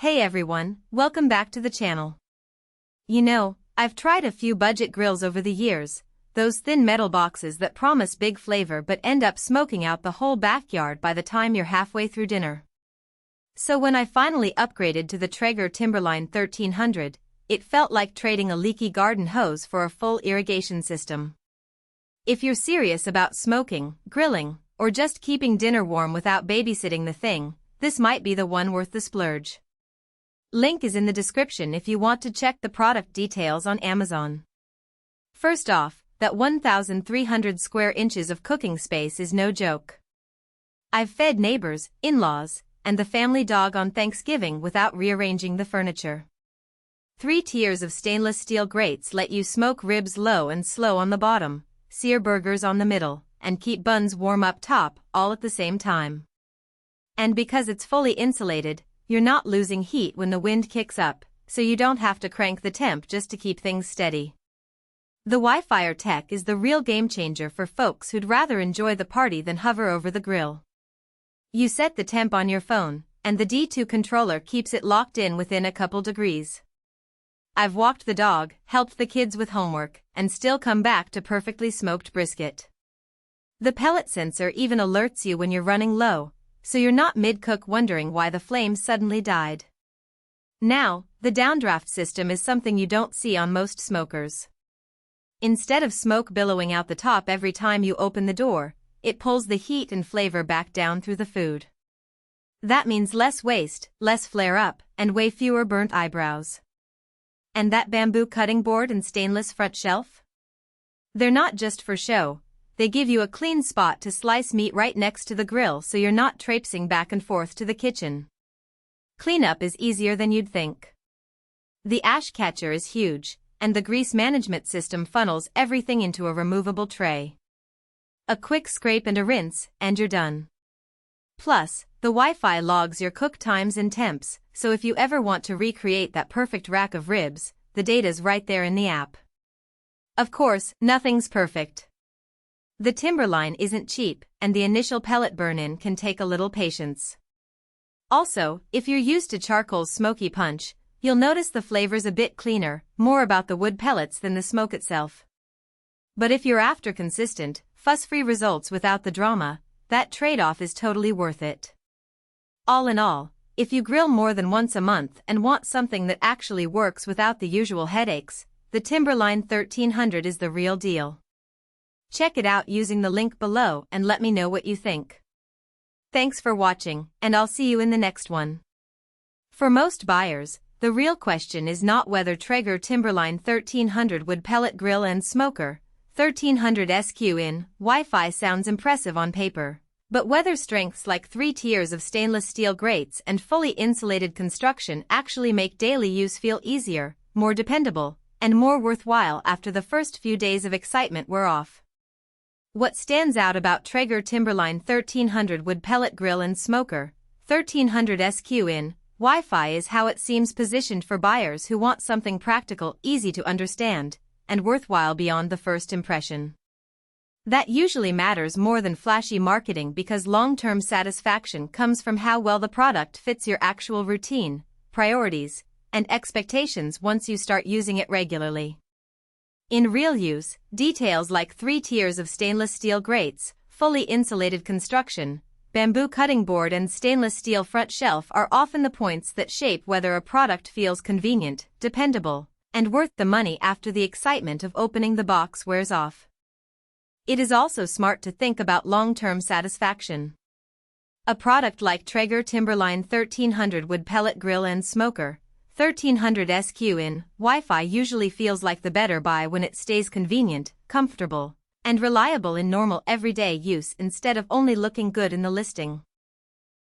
Hey everyone, welcome back to the channel. You know, I've tried a few budget grills over the years, those thin metal boxes that promise big flavor but end up smoking out the whole backyard by the time you're halfway through dinner. So when I finally upgraded to the Traeger Timberline 1300, it felt like trading a leaky garden hose for a full irrigation system. If you're serious about smoking, grilling, or just keeping dinner warm without babysitting the thing, this might be the one worth the splurge. Link is in the description if you want to check the product details on Amazon. First off, that 1,300 square inches of cooking space is no joke. I've fed neighbors, in-laws, and the family dog on Thanksgiving without rearranging the furniture. 3 tiers of stainless steel grates let you smoke ribs low and slow on the bottom, sear burgers on the middle, and keep buns warm up top, all at the same time. And because it's fully insulated, you're not losing heat when the wind kicks up, so you don't have to crank the temp just to keep things steady. The WiFIRE tech is the real game changer for folks who'd rather enjoy the party than hover over the grill. You set the temp on your phone, and the D2 controller keeps it locked in within a couple degrees. I've walked the dog, helped the kids with homework, and still come back to perfectly smoked brisket. The pellet sensor even alerts you when you're running low, so you're not mid-cook wondering why the flame suddenly died. Now, the downdraft system is something you don't see on most smokers. Instead of smoke billowing out the top every time you open the door, it pulls the heat and flavor back down through the food. That means less waste, less flare-up, and way fewer burnt eyebrows. And that bamboo cutting board and stainless front shelf? They're not just for show. They give you a clean spot to slice meat right next to the grill so you're not traipsing back and forth to the kitchen. Cleanup is easier than you'd think. The ash catcher is huge, and the grease management system funnels everything into a removable tray. A quick scrape and a rinse, and you're done. Plus, the Wi-Fi logs your cook times and temps, so if you ever want to recreate that perfect rack of ribs, the data's right there in the app. Of course, nothing's perfect. The Timberline isn't cheap, and the initial pellet burn-in can take a little patience. Also, if you're used to charcoal's smoky punch, you'll notice the flavor's a bit cleaner, more about the wood pellets than the smoke itself. But if you're after consistent, fuss-free results without the drama, that trade-off is totally worth it. All in all, if you grill more than once a month and want something that actually works without the usual headaches, the Timberline 1300 is the real deal. Check it out using the link below and let me know what you think. Thanks for watching, and I'll see you in the next one. For most buyers, the real question is not whether Traeger Timberline 1300 Wood Pellet Grill and Smoker 1300 SQ in Wi-Fi sounds impressive on paper, but whether strengths like 3 tiers of stainless steel grates and fully insulated construction actually make daily use feel easier, more dependable, and more worthwhile after the first few days of excitement wear off. What stands out about Traeger Timberline 1300 Wood Pellet Grill and Smoker 1300 SQ in Wi-Fi is how it seems positioned for buyers who want something practical, easy to understand, and worthwhile beyond the first impression. That usually matters more than flashy marketing because long-term satisfaction comes from how well the product fits your actual routine, priorities, and expectations once you start using it regularly. In real use, details like 3 tiers of stainless steel grates, fully insulated construction, bamboo cutting board and stainless steel front shelf are often the points that shape whether a product feels convenient, dependable, and worth the money after the excitement of opening the box wears off. It is also smart to think about long-term satisfaction. A product like Traeger Timberline 1300 Wood Pellet Grill and Smoker 1300 SQ in Wi-Fi usually feels like the better buy when it stays convenient, comfortable, and reliable in normal everyday use instead of only looking good in the listing.